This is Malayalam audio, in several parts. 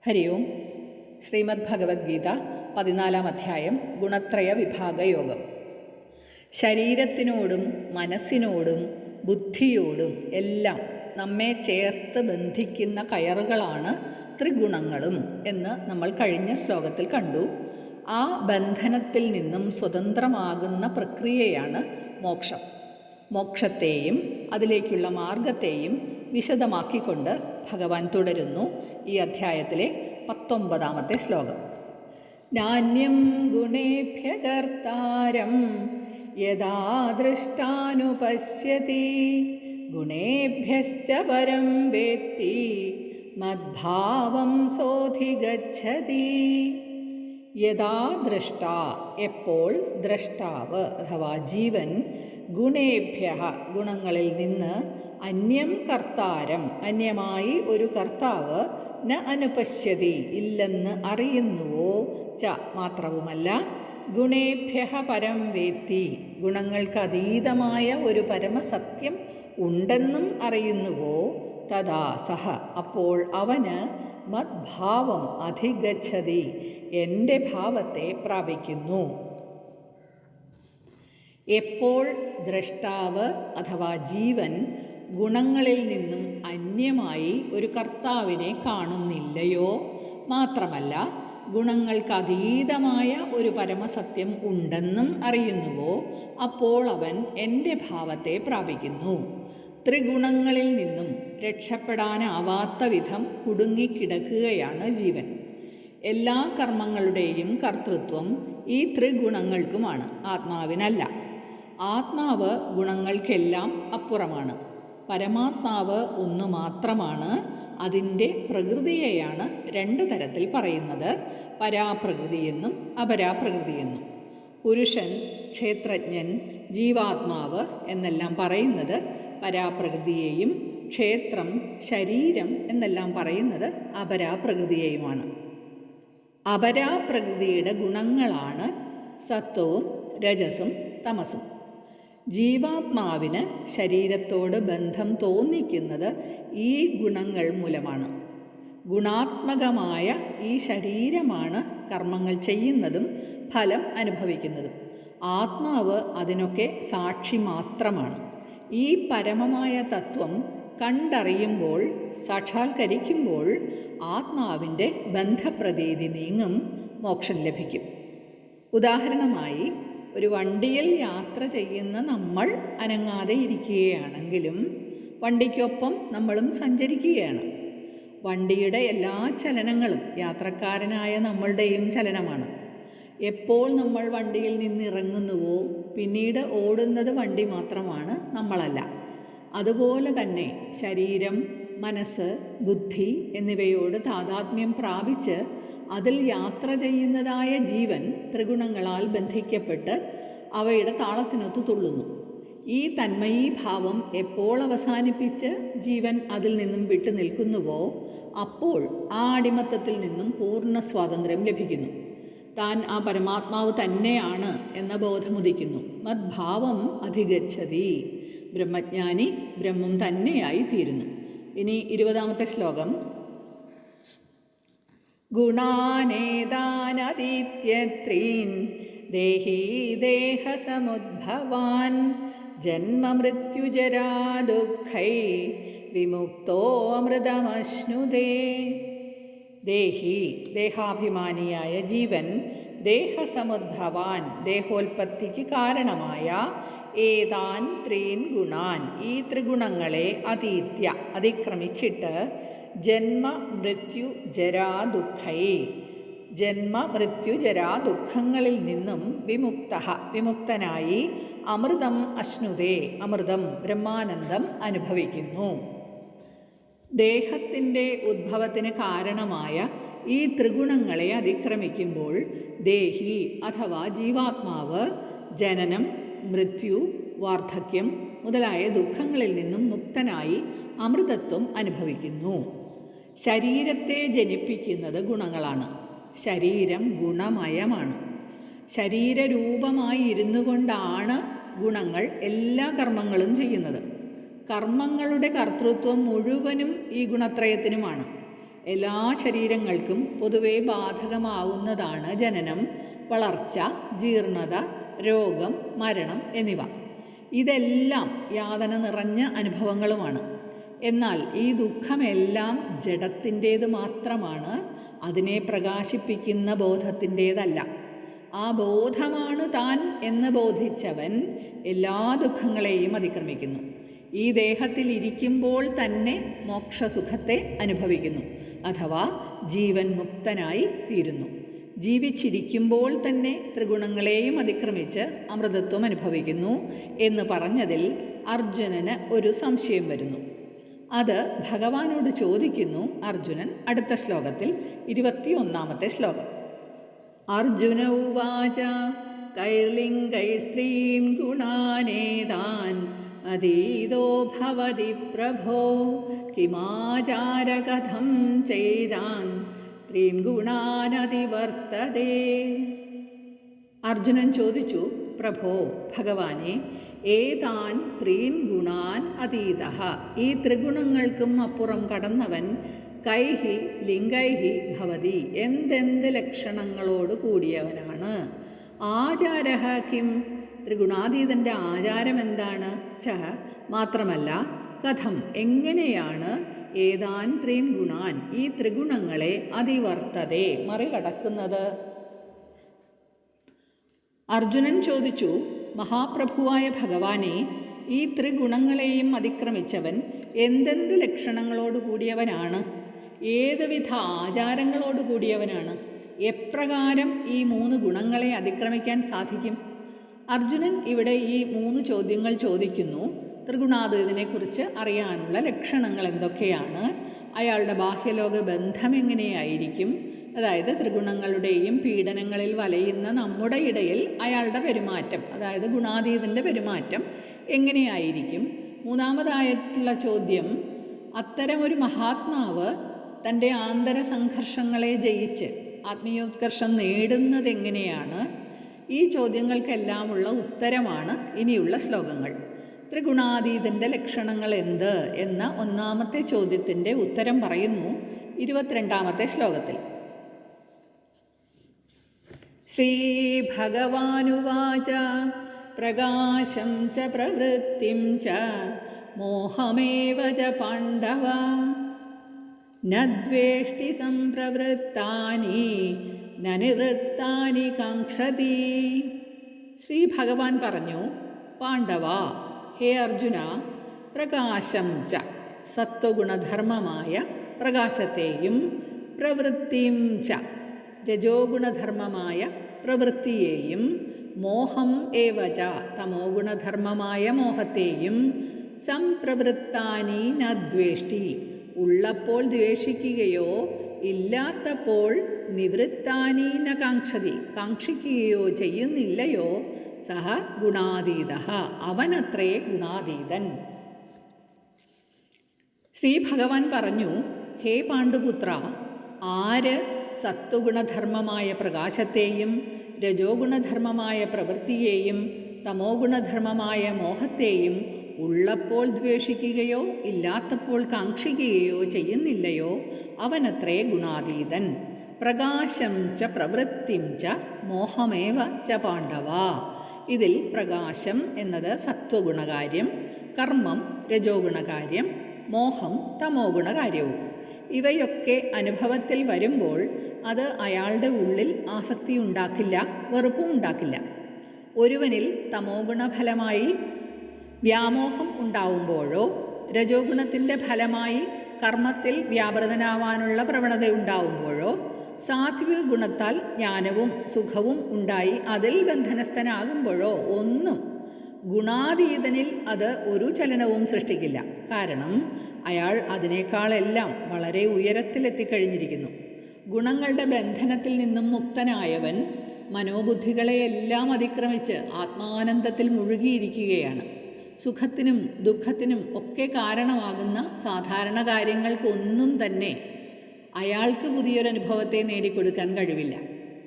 ഹരി ഓം. ശ്രീമദ് ഭഗവത്ഗീത 14-ാം അധ്യായം ഗുണത്രയ വിഭാഗയോഗം. ശരീരത്തിനോടും മനസ്സിനോടും ബുദ്ധിയോടും എല്ലാം നമ്മെ ചേർത്ത് ബന്ധിക്കുന്ന കയറുകളാണ് ത്രിഗുണങ്ങളും എന്ന് നമ്മൾ കഴിഞ്ഞ ശ്ലോകത്തിൽ കണ്ടു. ആ ബന്ധനത്തിൽ നിന്നും സ്വതന്ത്രമാകുന്ന പ്രക്രിയയാണ് മോക്ഷം. മോക്ഷത്തെയും അതിലേക്കുള്ള മാർഗത്തെയും വിശദമാക്കിക്കൊണ്ട് ഭഗവാൻ തുടരുന്നു ഈ അധ്യായത്തിലെ 19-ാമത്തെ ശ്ലോകം. നാന്യം ഗുണേഭ്യ കർത്താരം യഥാ ദൃഷ്ടാനുപശ്യതി ഗുണേഭ്യശ്ച പരം വേത്തി മദ്ഭാവം സോധിഗച്ഛതി. യഥാ ദ്രഷ്ട, എപ്പോൾ ദ്രഷ്ടാവ് അഥവാ ജീവൻ, ഗുണേഭ്യ ഗുണങ്ങളിൽ നിന്ന്, അന്യം കർത്താരം അന്യമായി ഒരു കർത്താവ്, ന അനുപശ്യതി ഇല്ലെന്ന് അറിയുന്നുവോ, ച മാത്രവുമല്ല, ഗുണേഭ്യ പരം വേത്തി ഗുണങ്ങൾക്ക് അതീതമായ ഒരു പരമസത്യം ഉണ്ടെന്നും അറിയുന്നുവോ, തഥാ സഹ അപ്പോൾ അവന് മദ്ഭാവം അധിഗച്ഛതി എൻ്റെ ഭാവത്തെ പ്രാപിക്കുന്നു. എപ്പോൾ ദ്രഷ്ടാവ് അഥവാ ജീവൻ ഗുണങ്ങളിൽ നിന്നും അന്യമായി ഒരു കർത്താവിനെ കാണുന്നില്ലയോ, മാത്രമല്ല ഗുണങ്ങൾക്ക് അതീതമായ ഒരു പരമസത്യം ഉണ്ടെന്നും അറിയുന്നുവോ, അപ്പോൾ അവൻ എൻ്റെ ഭാവത്തെ പ്രാപിക്കുന്നു. ത്രിഗുണങ്ങളിൽ നിന്നും രക്ഷപ്പെടാനാവാത്ത വിധം കുടുങ്ങിക്കിടക്കുകയാണ് ജീവൻ. എല്ലാ കർമ്മങ്ങളുടെയും കർത്തൃത്വം ഈ ത്രിഗുണങ്ങൾക്കുമാണ്, ആത്മാവിനല്ല. ആത്മാവ് ഗുണങ്ങൾക്കെല്ലാം അപ്പുറമാണ്. പരമാത്മാവ് ഒന്നു മാത്രമാണ്. അതിൻ്റെ പ്രകൃതിയെയാണ് രണ്ട് തരത്തിൽ പറയുന്നത്, പരാപ്രകൃതിയെന്നും അപരാപ്രകൃതിയെന്നും. പുരുഷൻ, ക്ഷേത്രജ്ഞൻ, ജീവാത്മാവ് എന്നെല്ലാം പറയുന്നത് പരാപ്രകൃതിയെയും ക്ഷേത്രം, ശരീരം എന്നെല്ലാം പറയുന്നത് അപരാപ്രകൃതിയെയുമാണ്. അപരാപ്രകൃതിയുടെ ഗുണങ്ങളാണ് സത്വവും രജസും തമസും. ജീവാത്മാവിന് ശരീരത്തോട് ബന്ധം തോന്നിക്കുന്നത് ഈ ഗുണങ്ങൾ മൂലമാണ്. ഗുണാത്മകമായ ഈ ശരീരമാണ് കർമ്മങ്ങൾ ചെയ്യുന്നതും ഫലം അനുഭവിക്കുന്നതും. ആത്മാവ് അതിനൊക്കെ സാക്ഷി മാത്രമാണ്. ഈ പരമമായ തത്വം കണ്ടറിയുമ്പോൾ, സാക്ഷാത്കരിക്കുമ്പോൾ ആത്മാവിൻ്റെ ബന്ധപ്രതീതി നീങ്ങും, മോക്ഷം ലഭിക്കും. ഉദാഹരണമായി, ഒരു വണ്ടിയിൽ യാത്ര ചെയ്യുന്ന നമ്മൾ അനങ്ങാതെ ഇരിക്കുകയാണെങ്കിലും വണ്ടിക്കൊപ്പം നമ്മളും സഞ്ചരിക്കുകയാണ്. വണ്ടിയുടെ എല്ലാ ചലനങ്ങളും യാത്രക്കാരനായ നമ്മളുടെയും ചലനമാണ്. എപ്പോൾ നമ്മൾ വണ്ടിയിൽ നിന്നിറങ്ങുന്നുവോ, പിന്നീട് ഓടുന്നത് വണ്ടി മാത്രമാണ്, നമ്മളല്ല. അതുപോലെ തന്നെ ശരീരം, മനസ്സ്, ബുദ്ധി എന്നിവയോട് താതാത്മ്യം പ്രാപിച്ച് അതിൽ യാത്ര ചെയ്യുന്നതായ ജീവൻ ത്രിഗുണങ്ങളാൽ ബന്ധിക്കപ്പെട്ട് അവയുടെ താളത്തിനൊത്തു തുള്ളുന്നു. ഈ തന്മയീഭാവം എപ്പോൾ അവസാനിപ്പിച്ച് ജീവൻ അതിൽ നിന്നും വിട്ടു നിൽക്കുന്നുവോ, അപ്പോൾ ആ അടിമത്തത്തിൽ നിന്നും പൂർണ്ണ സ്വാതന്ത്ര്യം ലഭിക്കുന്നു. താൻ ആ പരമാത്മാവ് തന്നെയാണ് എന്ന ബോധമുദിക്കുന്നു. മദ്ഭാവം അധിഗച്ഛതി, ബ്രഹ്മജ്ഞാനി ബ്രഹ്മം തന്നെയായി തീരുന്നു. ഇനി 20-ാമത്തെ ശ്ലോകം. ഗുണാനേതാനതീത്യത്രീൻ ദേഹി ദേഹസമുദ്ഭവാൻ ജന്മമൃത്യുജരാ ദുഃഖൈ വിമുക്തോ അമൃതമശ്നുതേ. ദേഹി ദേഹാഭിമാനിയായ ജീവൻ, ദേഹസമുദ്ഭവാൻ ദേഹോൽപത്തിക്ക് കാരണമായ, ഏതാൻ ത്രീൻ ഗുണാൻ ഈ ത്രിഗുണങ്ങളെ അതീത്യ അതിക്രമിച്ചിട്ട്, ജന്മ മൃത്യു ജരാ ദുഃഖൈ ജന്മ മൃത്യു ജരാ ദുഃഖങ്ങളിൽ നിന്നും വിമുക്തനായി, അമൃതം അശ്നുതേ അമൃതം ബ്രഹ്മാനന്ദം അനുഭവിക്കുന്നു. ദേഹത്തിൻ്റെ ഉദ്ഭവത്തിന് കാരണമായ ഈ ത്രിഗുണങ്ങളെ അതിക്രമിക്കുമ്പോൾ ദേഹി അഥവാ ജീവാത്മാവ് ജനനം, മൃത്യു, വാർദ്ധക്യം മുതലായ ദുഃഖങ്ങളിൽ നിന്നും മുക്തനായി അമൃതത്വം അനുഭവിക്കുന്നു. ശരീരത്തെ ജനിപ്പിക്കുന്നത് ഗുണങ്ങളാണ്. ശരീരം ഗുണമയമാണ്. ശരീരരൂപമായി ഇരുന്നു കൊണ്ടാണ് ഗുണങ്ങൾ എല്ലാ കർമ്മങ്ങളും ചെയ്യുന്നത്. കർമ്മങ്ങളുടെ കർത്തൃത്വം മുഴുവനും ഈ ഗുണത്രയത്തിനുമാണ്. എല്ലാ ശരീരങ്ങൾക്കും പൊതുവെ ബാധകമാവുന്നതാണ് ജനനം, വളർച്ച, ജീർണത, രോഗം, മരണം എന്നിവ. ഇതെല്ലാം യാതന നിറഞ്ഞ അനുഭവങ്ങളുമാണ്. എന്നാൽ ഈ ദുഃഖമെല്ലാം ജഡത്തിൻ്റേത് മാത്രമാണ്, അതിനെ പ്രകാശിപ്പിക്കുന്ന ബോധത്തിൻ്റേതല്ല. ആ ബോധമാണ് താൻ എന്ന് ബോധിച്ചവൻ എല്ലാ ദുഃഖങ്ങളെയും അതിക്രമിക്കുന്നു. ഈ ദേഹത്തിൽ ഇരിക്കുമ്പോൾ തന്നെ മോക്ഷസുഖത്തെ അനുഭവിക്കുന്നു, അഥവാ ജീവൻ മുക്തനായി തീരുന്നു. ജീവിച്ചിരിക്കുമ്പോൾ തന്നെ ത്രിഗുണങ്ങളെയും അതിക്രമിച്ച് അമൃതത്വം അനുഭവിക്കുന്നു എന്ന് പറഞ്ഞതിൽ അർജുനന് ഒരു സംശയം വരുന്നു. അത് ഭഗവാനോട് ചോദിക്കുന്നു അർജുനൻ അടുത്ത ശ്ലോകത്തിൽ, 21-ാമത്തെ ശ്ലോകം. അർജുന ഉവാച കൈർലിംഗൈസ്ത്രീൻ ഗുണാനേതാൻ അതീതോ ഭവതി പ്രഭോ കിമാചാരകഥം ചെയ്താൻ ത്രീൻ ഗുണാനതിവർത്തതേ. അർജുനൻ ചോദിച്ചു, പ്രഭോ ഭഗവാനെ, ഏതാൻ ത്രീൻ ഗുണാൻ അതീതഃ, ഈ ത്രിഗുണങ്ങൾക്കും അപ്പുറം കടന്നവൻ കൈഹി ലിംഗൈഹി ഭവതി, എന്തെന്ത് ലക്ഷണങ്ങളോട് കൂടിയവനാണ്. ആചാരഃ കിം, ത്രിഗുണാതീതൻ്റെ ആചാരം എന്താണ്? ച, മാത്രമല്ല കഥം, എങ്ങനെയാണ് ഏതാൻ ത്രീൻ ഗുണാൻ, ഈ ത്രിഗുണങ്ങളെ അതിവർത്തതേ, മറികടക്കുന്നത്? അർജുനൻ ചോദിച്ചു, മഹാപ്രഭുവായ ഭഗവാനെ, ഈ ത്രിഗുണങ്ങളെയും അതിക്രമിച്ചവൻ എന്തെന്ത് ലക്ഷണങ്ങളോട് കൂടിയവനാണ്? ഏതുവിധ ആചാരങ്ങളോട് കൂടിയവനാണ്? എപ്രകാരം ഈ 3 ഗുണങ്ങളെ അതിക്രമിക്കാൻ സാധിക്കും? അർജുനൻ ഇവിടെ ഈ 3 ചോദ്യങ്ങൾ ചോദിക്കുന്നു. ത്രിഗുണാതീതനെക്കുറിച്ച് അറിയാനുള്ള ലക്ഷണങ്ങൾ എന്തൊക്കെയാണ്? അയാളുടെ ബാഹ്യലോക ബന്ധം എങ്ങനെയായിരിക്കും? അതായത് ത്രിഗുണങ്ങളുടെയും പീഡനങ്ങളിൽ വലയുന്ന നമ്മുടെ ഇടയിൽ അയാളുടെ പെരുമാറ്റം, അതായത് ഗുണാതീതൻ്റെ പെരുമാറ്റം എങ്ങനെയായിരിക്കും? മൂന്നാമതായിട്ടുള്ള ചോദ്യം, അത്തരമൊരു മഹാത്മാവ് തൻ്റെ ആന്തര സംഘർഷങ്ങളെ ജയിച്ച് ആത്മീയോത്കർഷം നേടുന്നത് എങ്ങനെയാണ്? ഈ ചോദ്യങ്ങൾക്കെല്ലാമുള്ള ഉത്തരമാണ് ഇനിയുള്ള ശ്ലോകങ്ങൾ. ത്രിഗുണാതീതൻ്റെ ലക്ഷണങ്ങൾ എന്ത് എന്ന 1-ാമത്തെ ചോദ്യത്തിൻ്റെ ഉത്തരം പറയുന്നു 22-ാമത്തെ ശ്ലോകത്തിൽ. ശ്രീ ഭഗവാനുവാച പ്രകാശം ച പ്രവൃത്തിം ച മോഹമേവ ച പാണ്ഡവ ന ദ്വേഷ്ടി സംപ്രവൃത്താനി ന നിവൃത്താനി കാംക്ഷതി. ശ്രീ ഭഗവാൻ പറഞ്ഞു, പാണ്ഡവ, ഹേ അർജുന, പ്രകാശം ച, സത്വഗുണധർമ്മമായ പ്രകാശത്തെയും, പ്രവൃത്തിം ച, രജോഗുണധർമ്മമായ പ്രവൃത്തിയെയും, മോഹം ഏവ ച, തമോഗുണധർമ്മമായ മോഹത്തെയും, സംപ്രവൃത്താനി ന ദ്വേഷ്ടി, ഉള്ളപ്പോൾ ദ്വേഷിക്കുകയോ ഇല്ലാത്തപ്പോൾ നിവൃത്താനി ന കാംക്ഷതി, കാക്ഷിക്കുകയോ ചെയ്യുന്നില്ലയോ, സഹ ഗുണാതീതഃ, അവനത്രേ ഗുണാതീതൻ. ശ്രീ ഭഗവാൻ പറഞ്ഞു, ഹേ പാണ്ഡുപുത്ര, ആര് സത്വഗുണധർമ്മമായ പ്രകാശത്തെയും രജോഗുണധർമ്മമായ പ്രവൃത്തിയെയും തമോ ഗുണധർമ്മമായ മോഹത്തെയും ഉള്ളപ്പോൾ ദ്വേഷിക്കുകയോ ഇല്ലാത്തപ്പോൾ കാക്ഷിക്കുകയോ ചെയ്യുന്നില്ലയോ, അവനത്രേ ഗുണാതീതൻ. പ്രകാശം ച പ്രവൃത്തിം ച മോഹമേവ ച പാണ്ഡവ. ഇതിൽ പ്രകാശം എന്നത് സത്വഗുണകാര്യം, കർമ്മം രജോഗുണകാര്യം, മോഹം തമോ ഗുണകാര്യവും. ഇവയൊക്കെ അനുഭവത്തിൽ വരുമ്പോൾ അത് അയാളുടെ ഉള്ളിൽ ആസക്തി ഉണ്ടാക്കില്ല, വെറുപ്പും ഉണ്ടാക്കില്ല. ഒരുവനിൽ തമോ ഗുണഫലമായി വ്യാമോഹം ഉണ്ടാവുമ്പോഴോ രജോഗുണത്തിൻ്റെ ഫലമായി കർമ്മത്തിൽ വ്യാപൃതനാവാനുള്ള പ്രവണത ഉണ്ടാവുമ്പോഴോ സാത്വിക ഗുണത്താൽ ജ്ഞാനവും സുഖവും ഉണ്ടായി അതിൽ ബന്ധനസ്ഥനാകുമ്പോഴോ ഒന്നും ഗുണാതീതനിൽ അത് ഒരു ചലനവും സൃഷ്ടിക്കില്ല. കാരണം അയാൾ അതിനേക്കാളെല്ലാം വളരെ ഉയരത്തിലെത്തിക്കഴിഞ്ഞിരിക്കുന്നു. ഗുണങ്ങളുടെ ബന്ധനത്തിൽ നിന്നും മുക്തനായവൻ മനോബുദ്ധികളെയെല്ലാം അതിക്രമിച്ച് ആത്മാനന്ദത്തിൽ മുഴുകിയിരിക്കുകയാണ്. സുഖത്തിനും ദുഃഖത്തിനും ഒക്കെ കാരണമാകുന്ന സാധാരണ കാര്യങ്ങൾക്കൊന്നും തന്നെ അയാൾക്ക് പുതിയൊരനുഭവത്തെ നേടിക്കൊടുക്കാൻ കഴിവില്ല.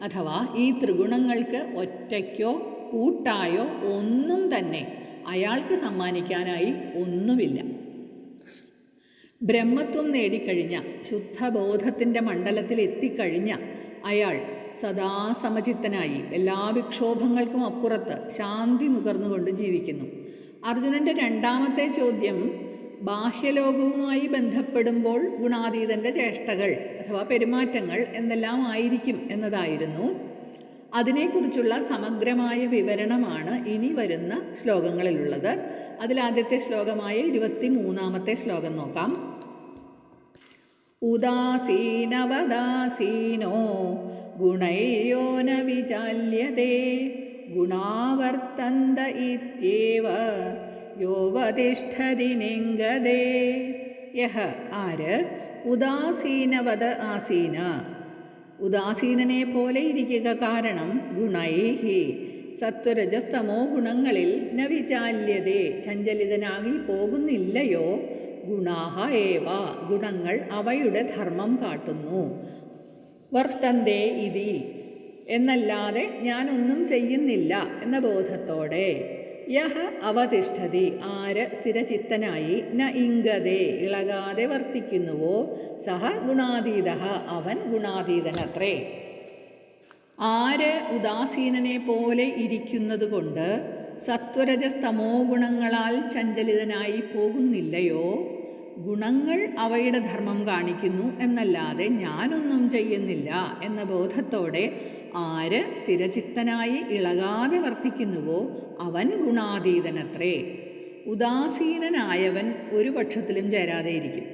അഥവാ ഈ ത്രിഗുണങ്ങൾക്ക് ഒറ്റയ്ക്കോ കൂട്ടായോ ഒന്നും തന്നെ അയാൾക്ക് സമ്മാനിക്കാനായി ഒന്നുമില്ല. ബ്രഹ്മത്വം നേടിക്കഴിഞ്ഞ ശുദ്ധബോധത്തിൻ്റെ മണ്ഡലത്തിൽ എത്തിക്കഴിഞ്ഞ അയാൾ സദാ സമചിത്തനായി എല്ലാ വിക്ഷോഭങ്ങൾക്കും അപ്പുറത്ത് ശാന്തി നുകർന്നുകൊണ്ട് ജീവിക്കുന്നു. അർജുനൻ്റെ രണ്ടാമത്തെ ചോദ്യം ബാഹ്യലോകവുമായി ബന്ധപ്പെടുമ്പോൾ ഗുണാതീതൻ്റെ ചേഷ്ടകൾ അഥവാ പെരുമാറ്റങ്ങൾ എന്തെല്ലാം ആയിരിക്കും എന്നതായിരുന്നു. അതിനെക്കുറിച്ചുള്ള സമഗ്രമായ വിവരണമാണ് ഇനി വരുന്ന ശ്ലോകങ്ങളിലുള്ളത്. അതിലാദ്യത്തെ ശ്ലോകമായ 23-ാമത്തെ ശ്ലോകം നോക്കാം. ഉദാസീനവദാസീനോ ഗുണൈര്യോ ന വിചാല്യതേ ഗുണാവർത്തന്ത ഇത്യേവ യോവതിഷ്ഠതി നിംഗതേ. യഹ ആര് ഉദാസീനവദ ആസീന ഉദാസീനനെ പോലെ ഇരിക്കുക. കാരണം ഗുണൈഹി സത്വരജസ്തമോ ഗുണങ്ങളിൽ ന വിചാല്യതേ ചഞ്ചലിതനാകി പോകുന്നില്ലയോ. ഗുണാഹ ഏവ ഗുണങ്ങൾ അവയുടെ ധർമ്മം കാട്ടുന്നു. വർത്തന്തേ ഇതി എന്നല്ലാതെ ഞാനൊന്നും ചെയ്യുന്നില്ല എന്ന ബോധത്തോടെ. യഹ അവതിഷ്ഠതി ആര് സ്ഥിരചിത്തനായി ന ഇംഗതേ ഇളകാതെ വർത്തിക്കുന്നുവോ സഹ ഗുണാതീത അവൻ ഗുണാതീതനത്രേ. ആര് ഉദാസീനനെ പോലെ ഇരിക്കുന്നത് കൊണ്ട് സത്വരജസ്തമോ ഗുണങ്ങളാൽ ചഞ്ചലിതനായി പോകുന്നില്ലയോ. ഗുണങ്ങൾ അവയുടെ ധർമ്മം കാണിക്കുന്നു എന്നല്ലാതെ ഞാനൊന്നും ചെയ്യുന്നില്ല എന്ന ബോധത്തോടെ ആര് സ്ഥിരചിത്തനായി ഇളകാതെ വർത്തിക്കുന്നുവോ അവൻ ഗുണാതീതനത്രേ. ഉദാസീനനായവൻ ഒരു പക്ഷത്തിലും ചേരാതെ ഇരിക്കും.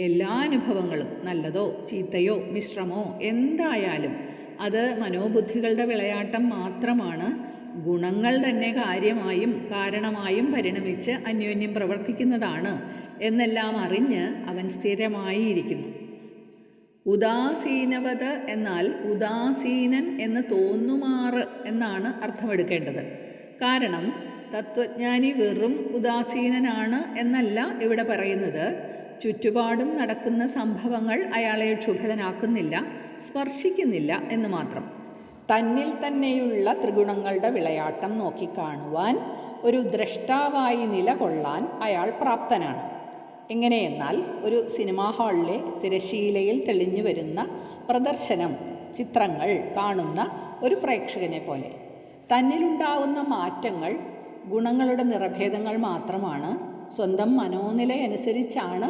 എല്ലാ അനുഭവങ്ങളും നല്ലതോ ചീത്തയോ മിശ്രമോ എന്തായാലും അത് മനോബുദ്ധികളുടെ വിളയാട്ടം മാത്രമാണ്. ഗുണങ്ങൾ തന്നെ കാര്യമായും കാരണമായും പരിണമിച്ച് അന്യോന്യം പ്രവർത്തിക്കുന്നതാണ് എന്നെല്ലാം അറിഞ്ഞ് അവൻ സ്ഥിരമായി ഇരിക്കുന്നു. ഉദാസീനവത് എന്നാൽ ഉദാസീനൻ എന്ന് തോന്നുമാറ് എന്നാണ് അർത്ഥമെടുക്കേണ്ടത്. കാരണം തത്വജ്ഞാനി വെറും ഉദാസീനനാണ് എന്നല്ല ഇവിടെ പറയുന്നത്. ചുറ്റുപാടും നടക്കുന്ന സംഭവങ്ങൾ അയാളെ ക്ഷുഭിതനാക്കുന്നില്ല, സ്പർശിക്കുന്നില്ല എന്ന് മാത്രം. തന്നിൽ തന്നെയുള്ള ത്രിഗുണങ്ങളുടെ വിളയാട്ടം നോക്കിക്കാണുവാൻ ഒരു ദ്രഷ്ടാവായി നിലകൊള്ളാൻ അയാൾ പ്രാപ്തനാണ്. എങ്ങനെയെന്നാൽ ഒരു സിനിമാ ഹാളിലെ തിരശീലയിൽ തെളിഞ്ഞു വരുന്ന പ്രദർശനം ചിത്രങ്ങൾ കാണുന്ന ഒരു പ്രേക്ഷകനെ പോലെ. തന്നിലുണ്ടാവുന്ന മാറ്റങ്ങൾ ഗുണങ്ങളുടെ നിറഭേദങ്ങൾ മാത്രമാണ്. സ്വന്തം മനോനിലയനുസരിച്ചാണ്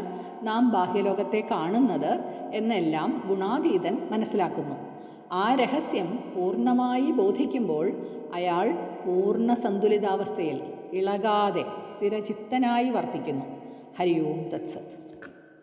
നാം ബാഹ്യലോകത്തെ കാണുന്നത് എന്നെല്ലാം ഗുണാതീതൻ മനസ്സിലാക്കുന്നു. ആ രഹസ്യം പൂർണ്ണമായി ബോധിക്കുമ്പോൾ അയാൾ പൂർണ്ണ സന്തുലിതാവസ്ഥയിൽ ഇളകാതെ സ്ഥിരചിത്തനായി വർത്തിക്കുന്നു. ഹരി ഓം തത്സത്.